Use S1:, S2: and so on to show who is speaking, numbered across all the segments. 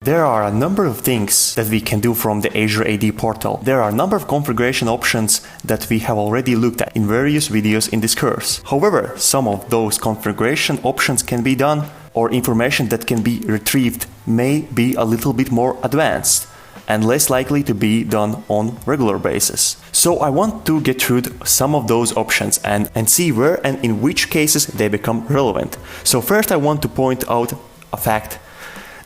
S1: There are a number of things that we can do from the Azure AD portal. There are a number of configuration options that we have already looked at in various videos in this course. However, some of those configuration options can be done, or information that can be retrieved may be a little bit more advanced and less likely to be done on regular basis. So I want to get through some of those options and see where and in which cases they become relevant. So first I want to point out a fact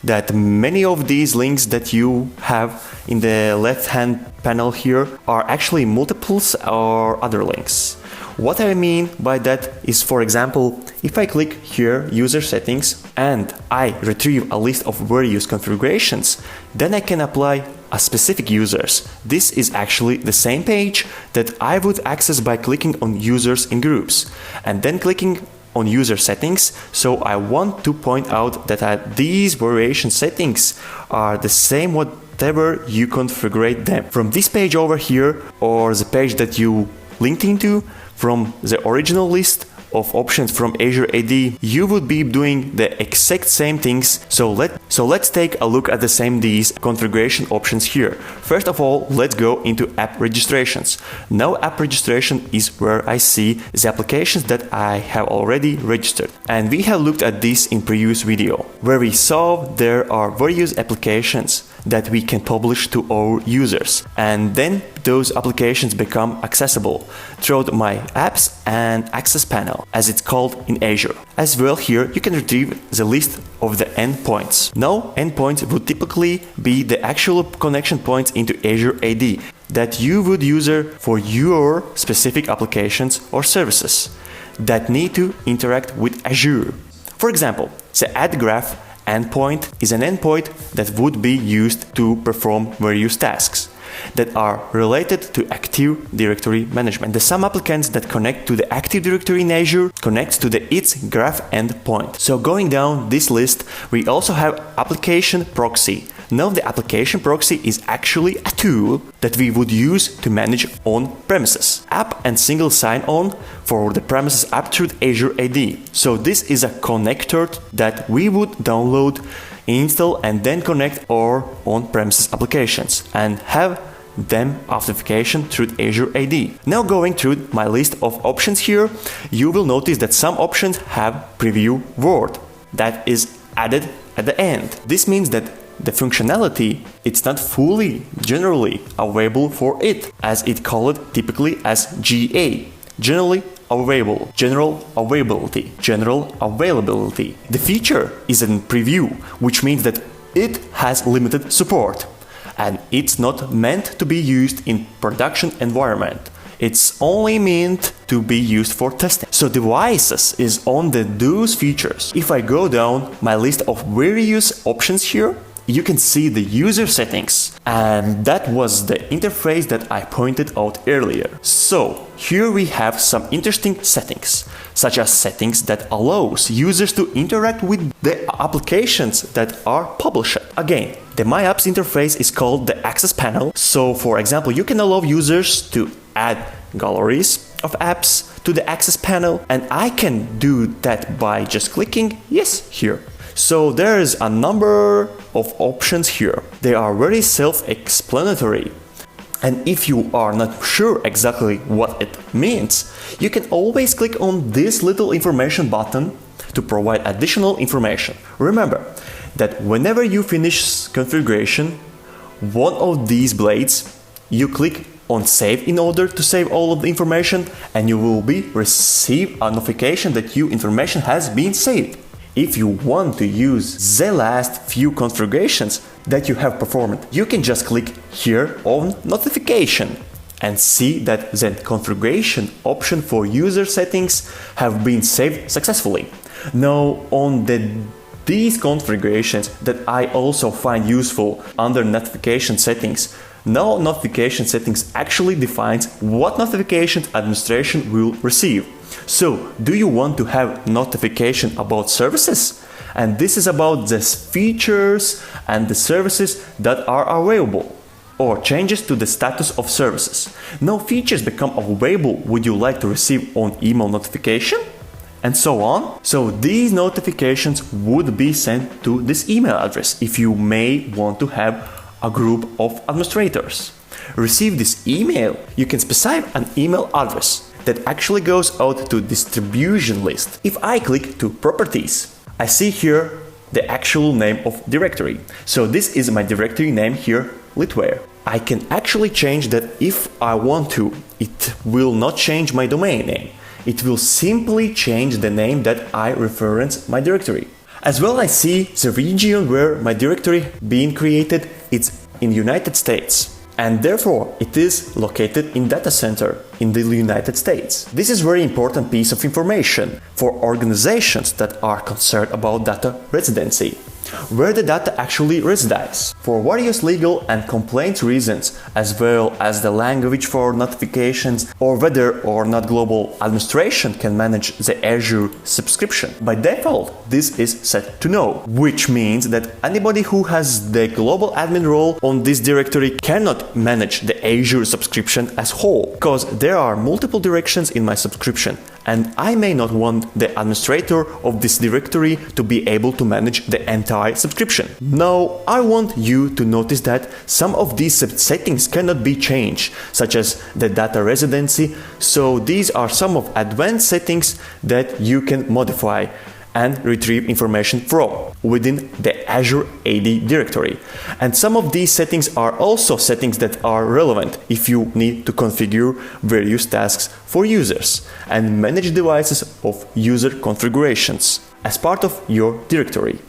S1: that many of these links that you have in the left-hand panel here are actually multiples or other links. What I mean by that is, for example, if I click here, user settings, and I retrieve a list of various configurations, then I can apply a specific users. This is actually the same page that I would access by clicking on users in groups and then clicking on user settings. So I want to point out that these variation settings are the same whatever you configure them. From this page over here, or the page that you linked into, from the original list of options from Azure AD, you would be doing the exact same things. So let's take a look at these configuration options here. First of all, let's go into app registrations. Now app registration is where I see the applications that I have already registered. And we have looked at this in previous video, where we saw there are various applications that we can publish to our users, and then those applications become accessible throughout my apps and access panel, as it's called in Azure. As well, here you can retrieve the list of the endpoints. Now, endpoints would typically be the actual connection points into Azure AD that you would use for your specific applications or services that need to interact with Azure. For example, the add graph endpoint is an endpoint that would be used to perform various tasks that are related to Active Directory management. Some applicants that connect to the Active Directory in Azure connects to the its graph endpoint. So going down this list, we also have application proxy. Now the application proxy is actually a tool that we would use to manage on-premises app and single sign-on for the premises app through Azure AD. So this is a connector that we would download, install, and then connect our on-premises applications and have them authentication through Azure AD. Now going through my list of options here, you will notice that some options have preview word that is added at the end. This means that the functionality, it's not fully generally available for it, as it called typically as GA, generally available, general availability, general availability. The feature is in preview, which means that it has limited support and it's not meant to be used in production environment. It's only meant to be used for testing. So devices is on those features. If I go down my list of various options here, you can see the user settings, and that was the interface that I pointed out earlier. So here we have some interesting settings, such as settings that allows users to interact with the applications that are published. Again, the My Apps interface is called the Access Panel. So for example, you can allow users to add galleries of apps to the Access Panel, and I can do that by just clicking yes here. So there is a number of options here. They are very self-explanatory. And if you are not sure exactly what it means, you can always click on this little information button to provide additional information. Remember that whenever you finish configuration, one of these blades, you click on save in order to save all of the information, and you will receive a notification that your information has been saved. If you want to use the last few configurations that you have performed, you can just click here on notification and see that the configuration option for user settings have been saved successfully. Now on these configurations that I also find useful under notification settings, now notification settings actually defines what notifications administration will receive. So, do you want to have notification about services? And this is about the features and the services that are available, or changes to the status of services. Now features become available. Would you like to receive on email notification? and so on. So these notifications would be sent to this email address if you may want to have a group of administrators. Receive this email, you can specify an email address that actually goes out to distribution list. If I click to properties, I see here the actual name of directory. So this is my directory name here, Litware. I can actually change that if I want to. It will not change my domain name. It will simply change the name that I reference my directory. As well, I see the region where my directory being created, it's in United States. And therefore, it is located in data center in the United States. This is a very important piece of information for organizations that are concerned about data residency, where the data actually resides. For various legal and complaint reasons, as well as the language for notifications, or whether or not global administration can manage the Azure subscription. By default, this is set to no, which means that anybody who has the global admin role on this directory cannot manage the Azure subscription as whole, because there are multiple directions in my subscription, and I may not want the administrator of this directory to be able to manage the entire subscription. Now, I want you to notice that some of these settings cannot be changed, such as the data residency, so these are some of advanced settings that you can modify and retrieve information from within the Azure AD directory. And some of these settings are also settings that are relevant if you need to configure various tasks for users and manage devices of user configurations as part of your directory.